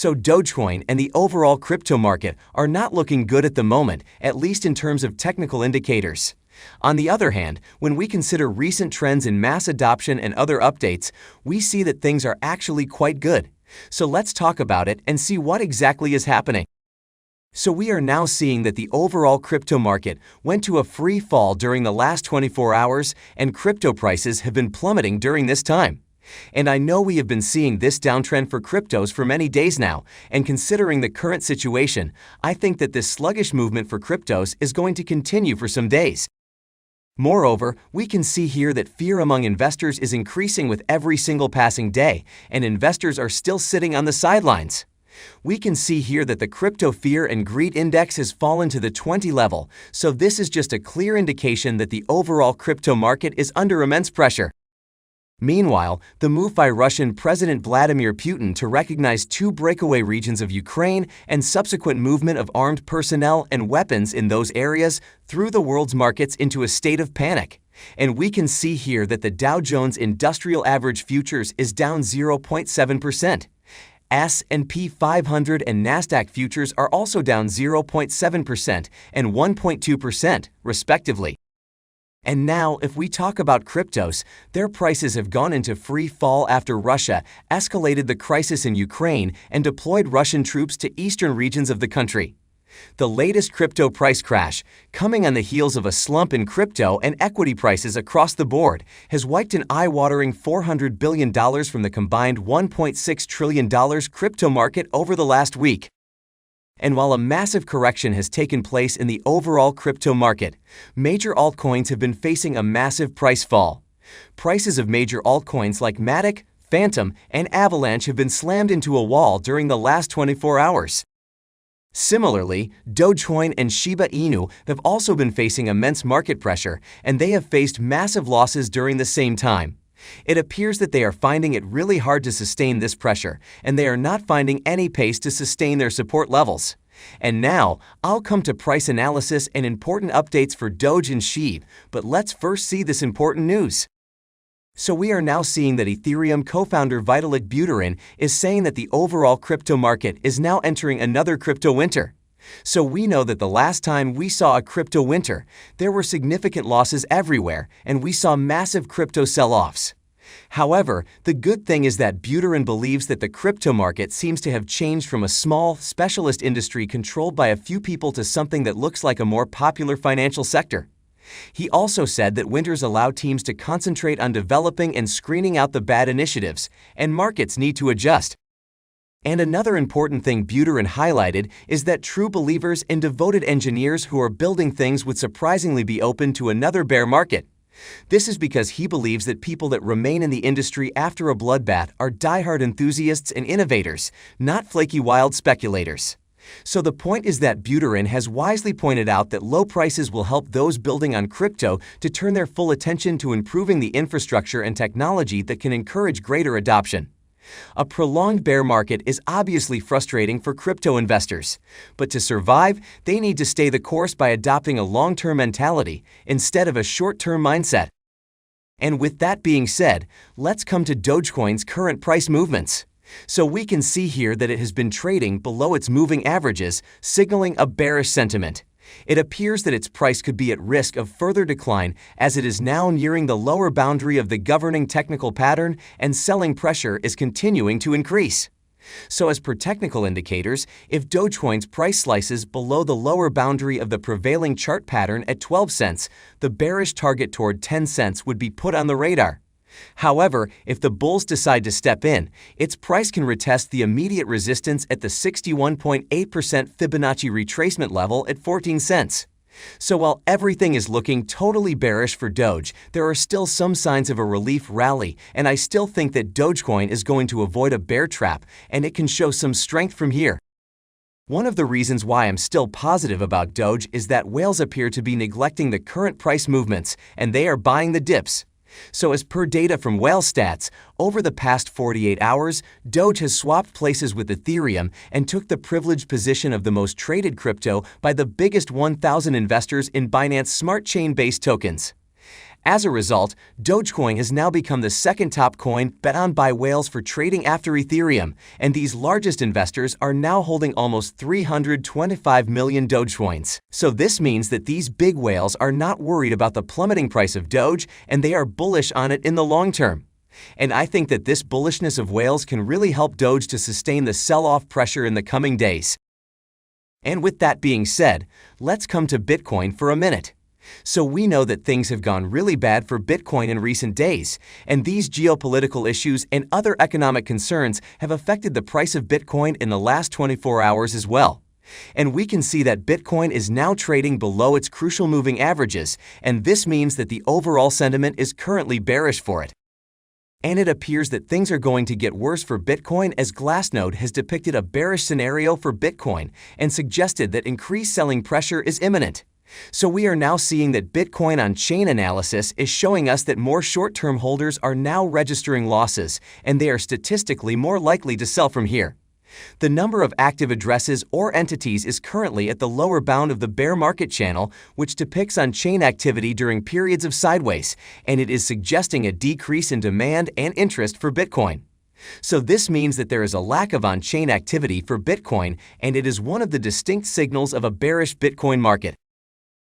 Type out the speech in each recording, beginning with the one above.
So Dogecoin and the overall crypto market are not looking good at the moment, at least in terms of technical indicators. On the other hand, when we consider recent trends in mass adoption and other updates, we see that things are actually quite good. So let's talk about it and see what exactly is happening. So we are now seeing that the overall crypto market went to a free fall during the last 24 hours, and crypto prices have been plummeting during this time. And I know we have been seeing this downtrend for cryptos for many days now, and considering the current situation, I think that this sluggish movement for cryptos is going to continue for some days. Moreover, we can see here that fear among investors is increasing with every single passing day, and investors are still sitting on the sidelines. We can see here that the crypto fear and greed index has fallen to the 20 level, so this is just a clear indication that the overall crypto market is under immense pressure. Meanwhile, the move by Russian President Vladimir Putin to recognize 2 breakaway regions of Ukraine and subsequent movement of armed personnel and weapons in those areas threw the world's markets into a state of panic. And we can see here that the Dow Jones Industrial Average Futures is down 0.7%. S&P 500 and Nasdaq futures are also down 0.7% and 1.2%, respectively. And now, if we talk about cryptos, their prices have gone into free fall after Russia escalated the crisis in Ukraine and deployed Russian troops to eastern regions of the country. The latest crypto price crash, coming on the heels of a slump in crypto and equity prices across the board, has wiped an eye-watering $400 billion from the combined $1.6 trillion crypto market over the last week. And while a massive correction has taken place in the overall crypto market, major altcoins have been facing a massive price fall. Prices of major altcoins like Matic, Phantom, and Avalanche have been slammed into a wall during the last 24 hours. Similarly, Dogecoin and Shiba Inu have also been facing immense market pressure, and they have faced massive losses during the same time. It appears that they are finding it really hard to sustain this pressure, and they are not finding any pace to sustain their support levels. And now, I'll come to price analysis and important updates for Doge and SHIB, but let's first see this important news. So we are now seeing that Ethereum co-founder Vitalik Buterin is saying that the overall crypto market is now entering another crypto winter. So we know that the last time we saw a crypto winter, there were significant losses everywhere, and we saw massive crypto sell-offs. However, the good thing is that Buterin believes that the crypto market seems to have changed from a small, specialist industry controlled by a few people to something that looks like a more popular financial sector. He also said that winters allow teams to concentrate on developing and screening out the bad initiatives, and markets need to adjust. And another important thing Buterin highlighted is that true believers and devoted engineers who are building things would surprisingly be open to another bear market. This is because he believes that people that remain in the industry after a bloodbath are diehard enthusiasts and innovators, not flaky wild speculators. So the point is that Buterin has wisely pointed out that low prices will help those building on crypto to turn their full attention to improving the infrastructure and technology that can encourage greater adoption. A prolonged bear market is obviously frustrating for crypto investors, but to survive, they need to stay the course by adopting a long-term mentality instead of a short-term mindset. And with that being said, let's come to Dogecoin's current price movements. So we can see here that it has been trading below its moving averages, signaling a bearish sentiment. It appears that its price could be at risk of further decline as it is now nearing the lower boundary of the governing technical pattern and selling pressure is continuing to increase. So as per technical indicators, if Dogecoin's price slices below the lower boundary of the prevailing chart pattern at 12 cents, the bearish target toward 10 cents would be put on the radar. However, if the bulls decide to step in, its price can retest the immediate resistance at the 61.8% Fibonacci retracement level at 14 cents. So while everything is looking totally bearish for Doge, there are still some signs of a relief rally, and I still think that Dogecoin is going to avoid a bear trap, and it can show some strength from here. One of the reasons why I'm still positive about Doge is that whales appear to be neglecting the current price movements, and they are buying the dips. So as per data from Whale Stats, over the past 48 hours, Doge has swapped places with Ethereum and took the privileged position of the most traded crypto by the biggest 1,000 investors in Binance Smart Chain-based tokens. As a result, Dogecoin has now become the second top coin bet on by whales for trading after Ethereum, and these largest investors are now holding almost 325 million Dogecoins. So this means that these big whales are not worried about the plummeting price of Doge, and they are bullish on it in the long term. And I think that this bullishness of whales can really help Doge to sustain the sell-off pressure in the coming days. And with that being said, let's come to Bitcoin for a minute. So we know that things have gone really bad for Bitcoin in recent days, and these geopolitical issues and other economic concerns have affected the price of Bitcoin in the last 24 hours as well. And we can see that Bitcoin is now trading below its crucial moving averages, and this means that the overall sentiment is currently bearish for it. And it appears that things are going to get worse for Bitcoin, as Glassnode has depicted a bearish scenario for Bitcoin and suggested that increased selling pressure is imminent. So we are now seeing that Bitcoin on-chain analysis is showing us that more short-term holders are now registering losses, and they are statistically more likely to sell from here. The number of active addresses or entities is currently at the lower bound of the bear market channel, which depicts on-chain activity during periods of sideways, and it is suggesting a decrease in demand and interest for Bitcoin. So this means that there is a lack of on-chain activity for Bitcoin, and it is one of the distinct signals of a bearish Bitcoin market.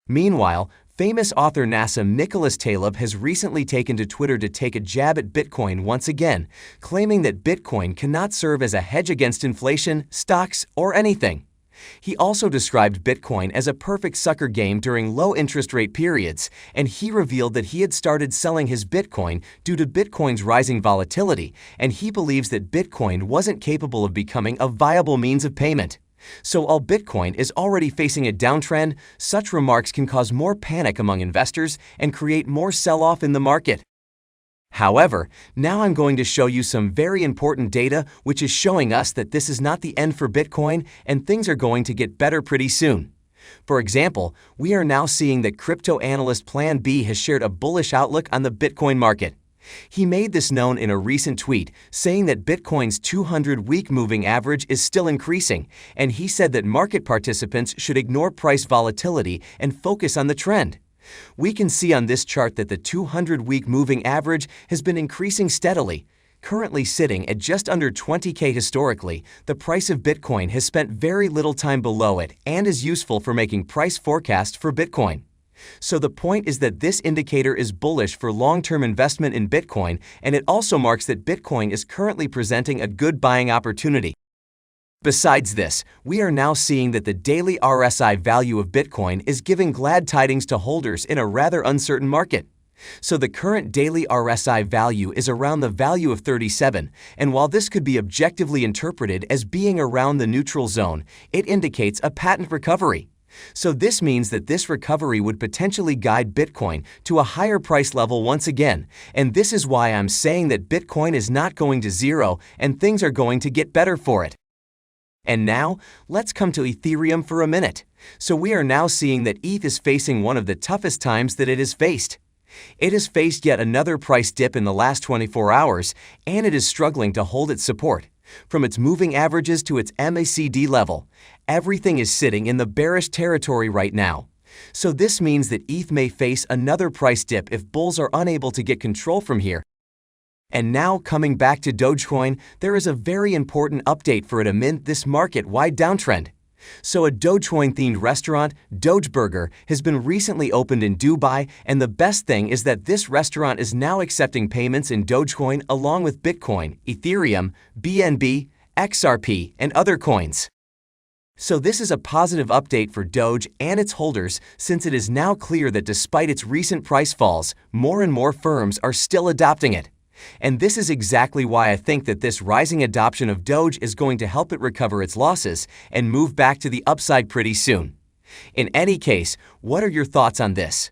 Meanwhile, famous author Nassim Nicholas Taleb has recently taken to Twitter to take a jab at Bitcoin once again, claiming that Bitcoin cannot serve as a hedge against inflation, stocks, or anything. He also described Bitcoin as a perfect sucker game during low interest rate periods, and he revealed that he had started selling his Bitcoin due to Bitcoin's rising volatility, and he believes that Bitcoin wasn't capable of becoming a viable means of payment. So while Bitcoin is already facing a downtrend, such remarks can cause more panic among investors and create more sell-off in the market. However, now I'm going to show you some very important data which is showing us that this is not the end for Bitcoin and things are going to get better pretty soon. For example, we are now seeing that crypto analyst Plan B has shared a bullish outlook on the Bitcoin market. He made this known in a recent tweet, saying that Bitcoin's 200-week moving average is still increasing, and he said that market participants should ignore price volatility and focus on the trend. We can see on this chart that the 200-week moving average has been increasing steadily. Currently sitting at just under 20K historically, the price of Bitcoin has spent very little time below it and is useful for making price forecasts for Bitcoin. So the point is that this indicator is bullish for long-term investment in Bitcoin, and it also marks that Bitcoin is currently presenting a good buying opportunity. Besides this, we are now seeing that the daily RSI value of Bitcoin is giving glad tidings to holders in a rather uncertain market. So the current daily RSI value is around the value of 37, and while this could be objectively interpreted as being around the neutral zone, it indicates a patent recovery. So this means that this recovery would potentially guide Bitcoin to a higher price level once again, and this is why I'm saying that Bitcoin is not going to zero and things are going to get better for it. And now, let's come to Ethereum for a minute. So we are now seeing that ETH is facing one of the toughest times that it has faced. It has faced yet another price dip in the last 24 hours, and it is struggling to hold its support. From its moving averages to its MACD level, everything is sitting in the bearish territory right now. So this means that ETH may face another price dip if bulls are unable to get control from here. And now coming back to Dogecoin, there is a very important update for it amid this market-wide downtrend. So a Dogecoin-themed restaurant, Doge Burger, has been recently opened in Dubai, and the best thing is that this restaurant is now accepting payments in Dogecoin along with Bitcoin, Ethereum, BNB, XRP, and other coins. So this is a positive update for Doge and its holders, since it is now clear that despite its recent price falls, more and more firms are still adopting it. And this is exactly why I think that this rising adoption of Doge is going to help it recover its losses and move back to the upside pretty soon. In any case, what are your thoughts on this?